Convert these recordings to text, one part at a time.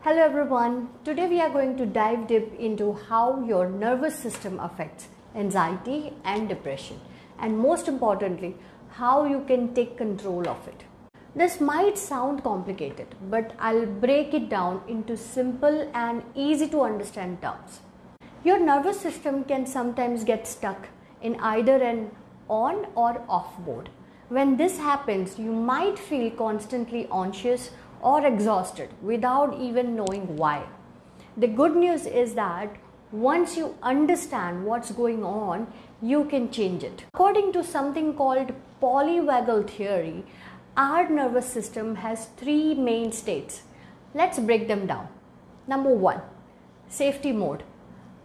Hello everyone, today we are going to dive deep into how your nervous system affects anxiety and depression, and most importantly, how you can take control of it. This might sound complicated, but I'll break it down into simple and easy to understand terms. Your nervous system can sometimes get stuck in either an on or off mode. When this happens, you might feel constantly anxious or exhausted without even knowing why. The good news is that once you understand what's going on, you can change it. According to something called Polyvagal theory, our nervous system has three main states. Let's break them down. Number 1, safety mode,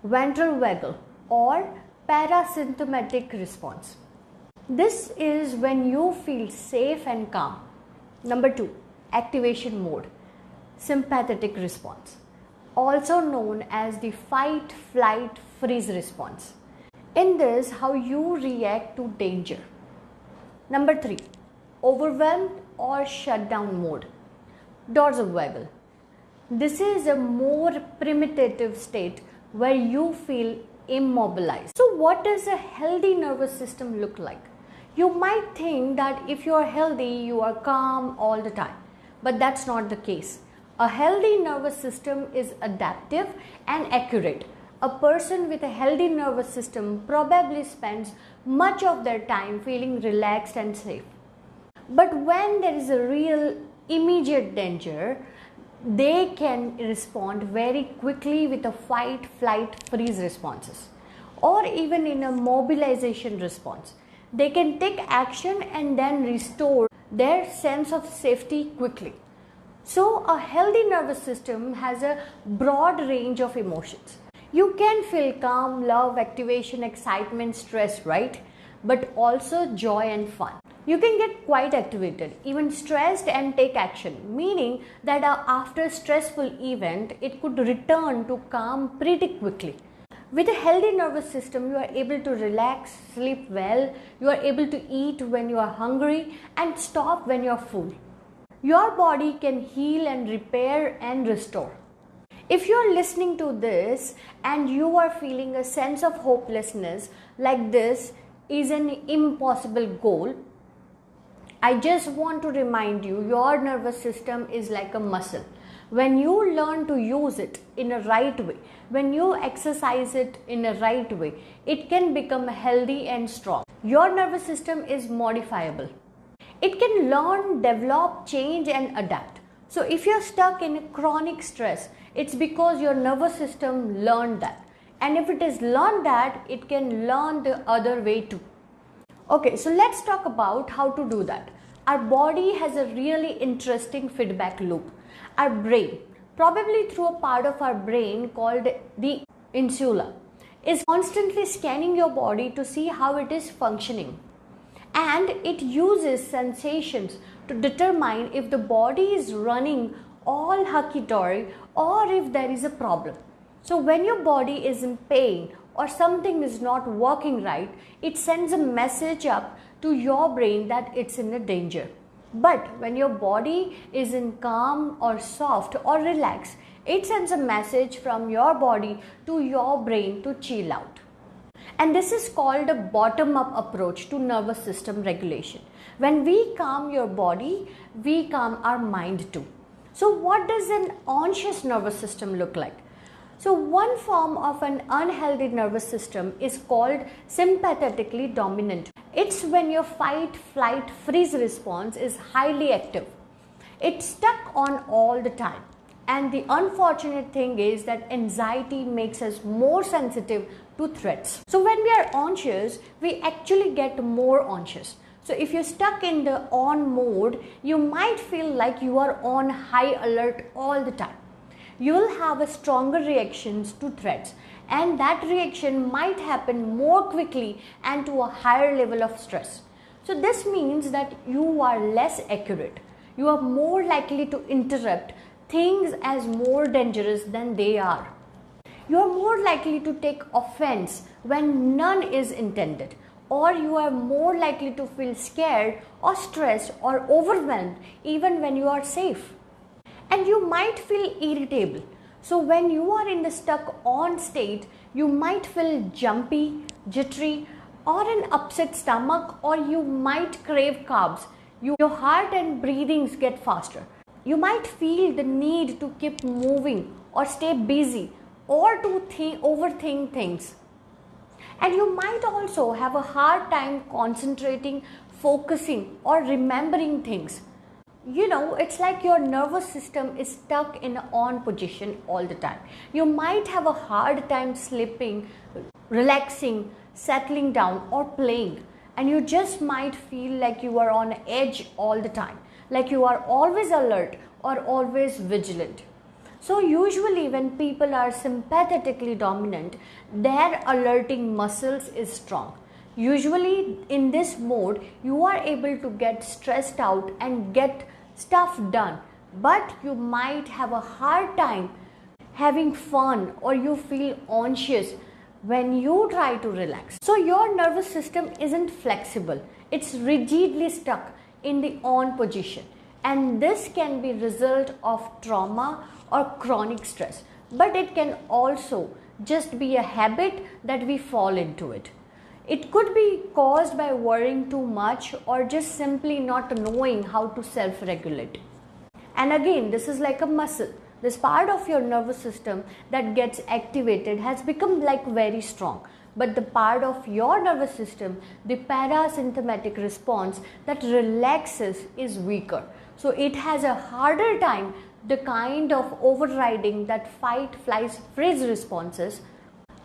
ventral vagal or parasympathetic response. This is when you feel safe and calm. Number 2, activation mode, sympathetic response, also known as the fight, flight, freeze response. In this, how you react to danger. Number 3, overwhelmed or shutdown mode, dorsal vagal. This is a more primitive state where you feel immobilized. So what does a healthy nervous system look like? You might think that if you are healthy, you are calm all the time. But that's not the case. A healthy nervous system is adaptive and accurate. A person with a healthy nervous system probably spends much of their time feeling relaxed and safe. But when there is a real immediate danger, they can respond very quickly with a fight, flight, freeze responses, or even in a mobilization response. They can take action and then restore their sense of safety quickly. So a healthy nervous system has a broad range of emotions. You can feel calm, love, activation, excitement, stress, right? But also joy and fun. You can get quite activated, even stressed, and take action, meaning that after a stressful event, it could return to calm pretty quickly. With a healthy nervous system, you are able to relax, sleep well, you are able to eat when you are hungry and stop when you are full. Your body can heal and repair and restore. If you are listening to this and you are feeling a sense of hopelessness, like this is an impossible goal, I just want to remind you, your nervous system is like a muscle. When you learn to use it in a right way, when you exercise it in a right way, it can become healthy and strong. Your nervous system is modifiable. It can learn, develop, change and adapt. So if you're stuck in a chronic stress, it's because your nervous system learned that. And if it has learned that, it can learn the other way too. Okay, so let's talk about how to do that. Our body has a really interesting feedback loop. Our brain, probably through a part of our brain called the insula, is constantly scanning your body to see how it is functioning. And it uses sensations to determine if the body is running all hunky-dory or if there is a problem. So when your body is in pain or something is not working right, it sends a message up to your brain that it's in a danger. But when your body is in calm or soft or relaxed, it sends a message from your body to your brain to chill out. And this is called a bottom-up approach to nervous system regulation. When we calm your body, we calm our mind too. So what does an anxious nervous system look like? So one form of an unhealthy nervous system is called sympathetically dominant. It's when your fight, flight, freeze response is highly active. It's stuck on all the time. And the unfortunate thing is that anxiety makes us more sensitive to threats. So when we are anxious, we actually get more anxious. So if you're stuck in the on mode, you might feel like you are on high alert all the time. You will have a stronger reactions to threats, and that reaction might happen more quickly and to a higher level of stress. So this means that you are less accurate. You are more likely to interrupt things as more dangerous than they are. You are more likely to take offense when none is intended, or you are more likely to feel scared or stressed or overwhelmed even when you are safe. And you might feel irritable. So when you are in the stuck on state, you might feel jumpy, jittery, or an upset stomach, or you might crave carbs. Your heart and breathings get faster. You might feel the need to keep moving or stay busy or to overthink things. And you might also have a hard time concentrating, focusing, or remembering things. It's like your nervous system is stuck in an on position all the time. You might have a hard time sleeping, relaxing, settling down, or playing. And you just might feel like you are on edge all the time, like you are always alert or always vigilant. So usually when people are sympathetically dominant, their alerting muscles is strong. Usually in this mode, you are able to get stressed out and get stuff done, but you might have a hard time having fun, or you feel anxious when you try to relax. So your nervous system isn't flexible. It's rigidly stuck in the on position, and this can be result of trauma or chronic stress, but it can also just be a habit that we fall into it. It could be caused by worrying too much or just simply not knowing how to self-regulate. And again, this is like a muscle. This part of your nervous system that gets activated has become like very strong. But the part of your nervous system, the parasympathetic response that relaxes, is weaker. So it has a harder time the kind of overriding that fight, flies, freeze responses.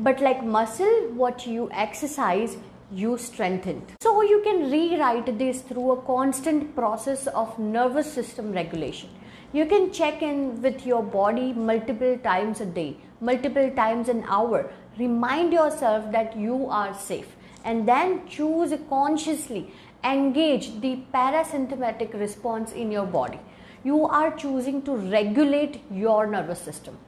But like muscle, what you exercise, you strengthen. So you can rewrite this through a constant process of nervous system regulation. You can check in with your body multiple times a day, multiple times an hour. Remind yourself that you are safe, and then choose consciously engage the parasympathetic response in your body. You are choosing to regulate your nervous system.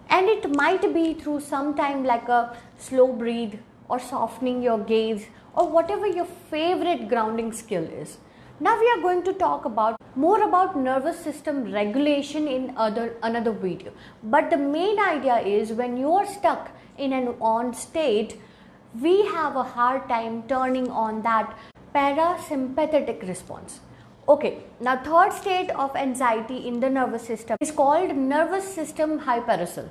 And it might be through sometime like a slow breathe or softening your gaze or whatever your favorite grounding skill is. Now we are going to talk more about nervous system regulation in another video. But the main idea is when you are stuck in an on state, we have a hard time turning on that parasympathetic response. Okay, now third state of anxiety in the nervous system is called nervous system hyperarousal.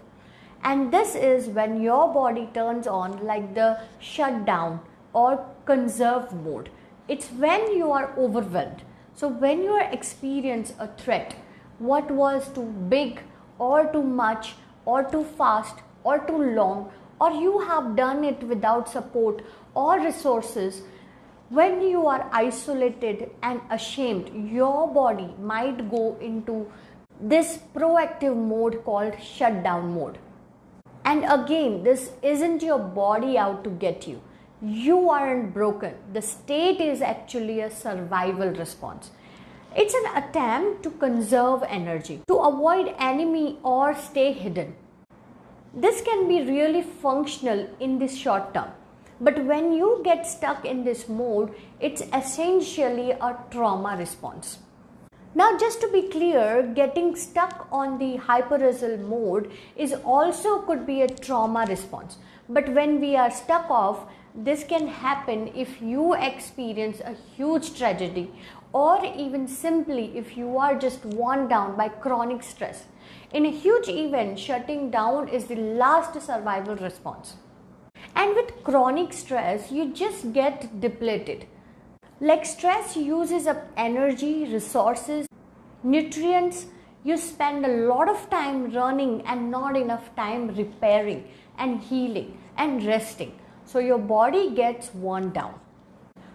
And this is when your body turns on like the shutdown or conserve mode. It's when you are overwhelmed. So when you experience a threat, what was too big or too much or too fast or too long, or you have done it without support or resources, when you are isolated and ashamed, your body might go into this proactive mode called shutdown mode. And again, this isn't your body out to get you. You aren't broken. The state is actually a survival response. It's an attempt to conserve energy, to avoid enemy or stay hidden. This can be really functional in the short term. But when you get stuck in this mode, it's essentially a trauma response. Now, just to be clear, getting stuck on the hyperarousal mode is also could be a trauma response. But when we are stuck off, this can happen if you experience a huge tragedy, or even simply if you are just worn down by chronic stress. In a huge event, shutting down is the last survival response. And with chronic stress, you just get depleted. Like stress uses up energy, resources, nutrients. You spend a lot of time running and not enough time repairing and healing and resting. So your body gets worn down.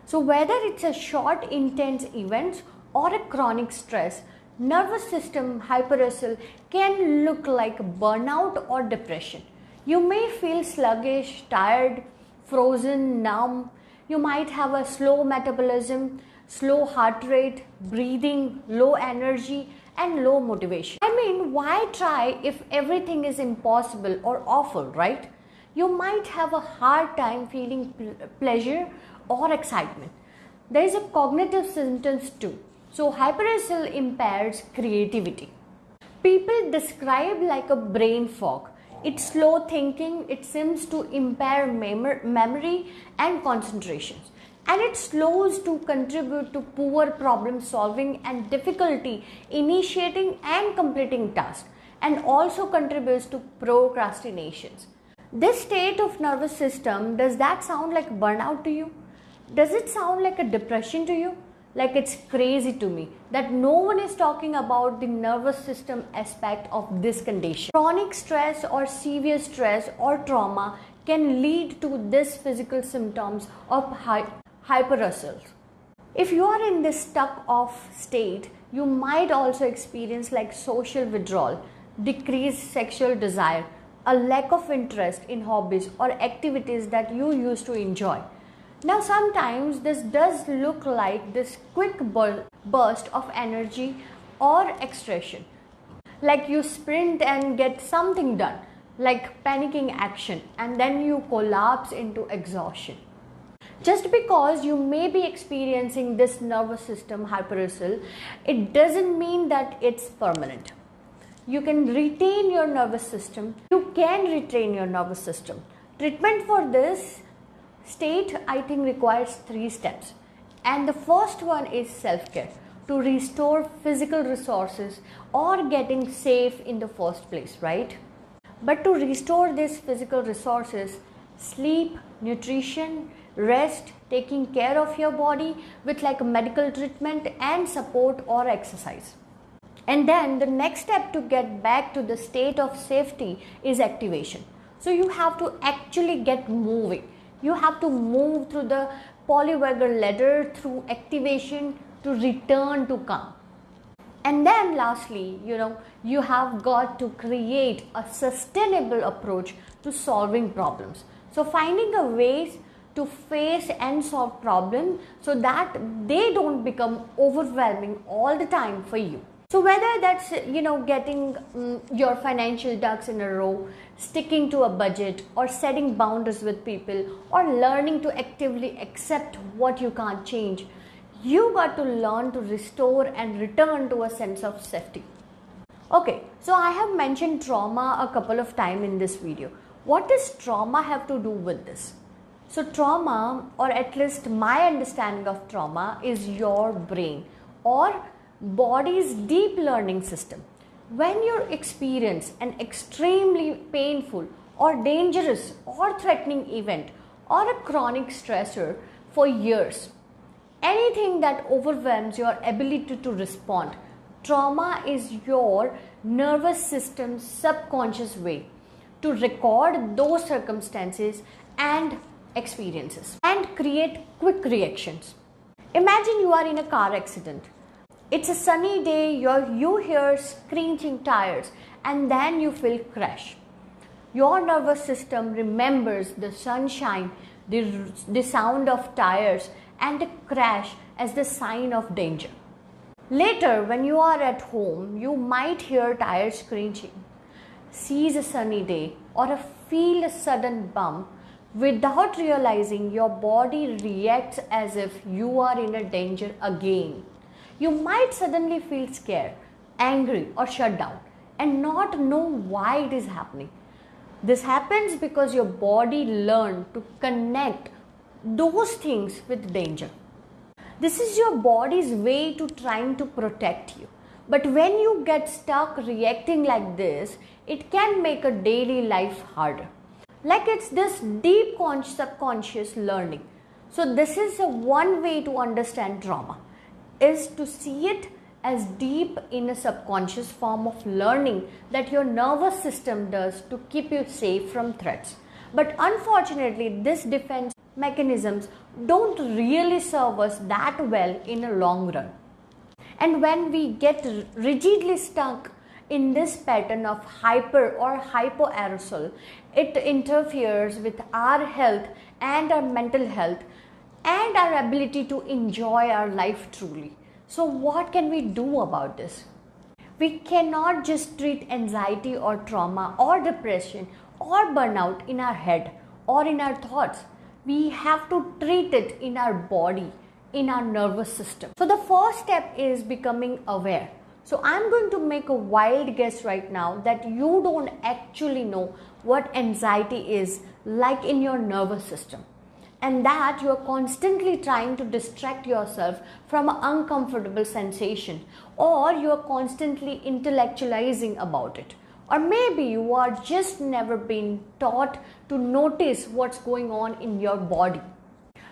So whether it's a short intense event or a chronic stress, nervous system hyperarousal can look like burnout or depression. You may feel sluggish, tired, frozen, numb. You might have a slow metabolism, slow heart rate, breathing, low energy, and low motivation. I mean, why try if everything is impossible or awful, right? You might have a hard time feeling pleasure or excitement. There is a cognitive symptoms too. So hyperarousal impairs creativity. People describe like a brain fog. It's slow thinking, it seems to impair memory and concentration. And it slows to contribute to poor problem solving and difficulty initiating and completing tasks, and also contributes to procrastinations. This state of nervous system, does that sound like burnout to you? Does it sound like a depression to you? Like, it's crazy to me that no one is talking about the nervous system aspect of this condition. Chronic stress or severe stress or trauma can lead to this physical symptoms of hyperarousal. If you are in this stuck off state, you might also experience like social withdrawal, decreased sexual desire, a lack of interest in hobbies or activities that you used to enjoy. Now, sometimes this does look like this quick burst of energy or extraction, like you sprint and get something done, like panicking action, and then you collapse into exhaustion. Just because you may be experiencing this nervous system hyperarousal, it doesn't mean that it's permanent. You can retain your nervous system. Treatment for this state, I think, requires 3 steps. And the first one is self-care, to restore physical resources or getting safe in the first place, right? But to restore these physical resources, sleep, nutrition, rest, taking care of your body with like medical treatment and support or exercise. And then the next step to get back to the state of safety is activation. So you have to actually get moving. You have to move through the polyvagal ladder through activation to return to calm. And then lastly, you have got to create a sustainable approach to solving problems. So finding a ways to face and solve problems so that they don't become overwhelming all the time for you. So whether that's, getting your financial ducks in a row, sticking to a budget, or setting boundaries with people, or learning to actively accept what you can't change, you got to learn to restore and return to a sense of safety. Okay, so I have mentioned trauma a couple of times in this video. What does trauma have to do with this? So trauma, or at least my understanding of trauma, is your brain or body's deep learning system. When you experience an extremely painful or dangerous or threatening event or a chronic stressor for years, anything that overwhelms your ability to respond, trauma is your nervous system's subconscious way to record those circumstances and experiences and create quick reactions. Imagine you are in a car accident. It's a sunny day, you hear screeching tires, and then you feel crash. Your nervous system remembers the sunshine, the sound of tires, and the crash as the sign of danger. Later, when you are at home, you might hear tires screeching, seize a sunny day, or feel a sudden bump. Without realizing, your body reacts as if you are in a danger again. You might suddenly feel scared, angry, or shut down and not know why it is happening. This happens because your body learned to connect those things with danger. This is your body's way to trying to protect you. But when you get stuck reacting like this, it can make a daily life harder. Like it's this deep subconscious learning. So this is one way to understand trauma, is to see it as deep in a subconscious form of learning that your nervous system does to keep you safe from threats. But unfortunately, these defense mechanisms don't really serve us that well in a long run. And when we get rigidly stuck in this pattern of hyper or hypoarousal, it interferes with our health and our mental health and our ability to enjoy our life truly. So what can we do about this? We cannot just treat anxiety or trauma or depression or burnout in our head or in our thoughts. We have to treat it in our body, in our nervous system. So the first step is becoming aware. So I'm going to make a wild guess right now that you don't actually know what anxiety is like in your nervous system, and that you're constantly trying to distract yourself from an uncomfortable sensation, or you're constantly intellectualizing about it. Or maybe you are just never been taught to notice what's going on in your body.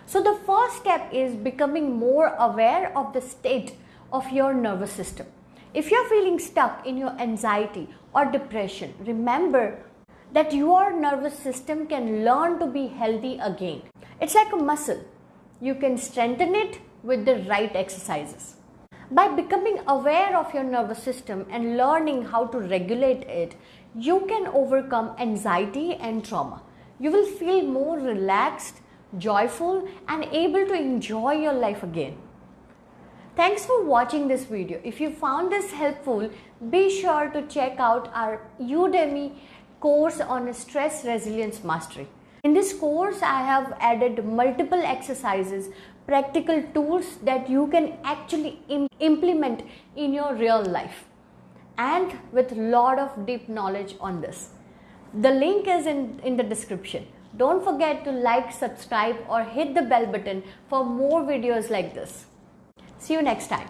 So the first step is becoming more aware of the state of your nervous system. If you're feeling stuck in your anxiety or depression, remember that your nervous system can learn to be healthy again. It's like a muscle. You can strengthen it with the right exercises. By becoming aware of your nervous system and learning how to regulate it, you can overcome anxiety and trauma. You will feel more relaxed, joyful, and able to enjoy your life again. Thanks for watching this video. If you found this helpful, be sure to check out our Udemy course on stress resilience mastery. In this course, I have added multiple exercises, practical tools that you can actually implement in your real life, and with a lot of deep knowledge on this. The link is in the description. Don't forget to like, subscribe, or hit the bell button for more videos like this. See you next time.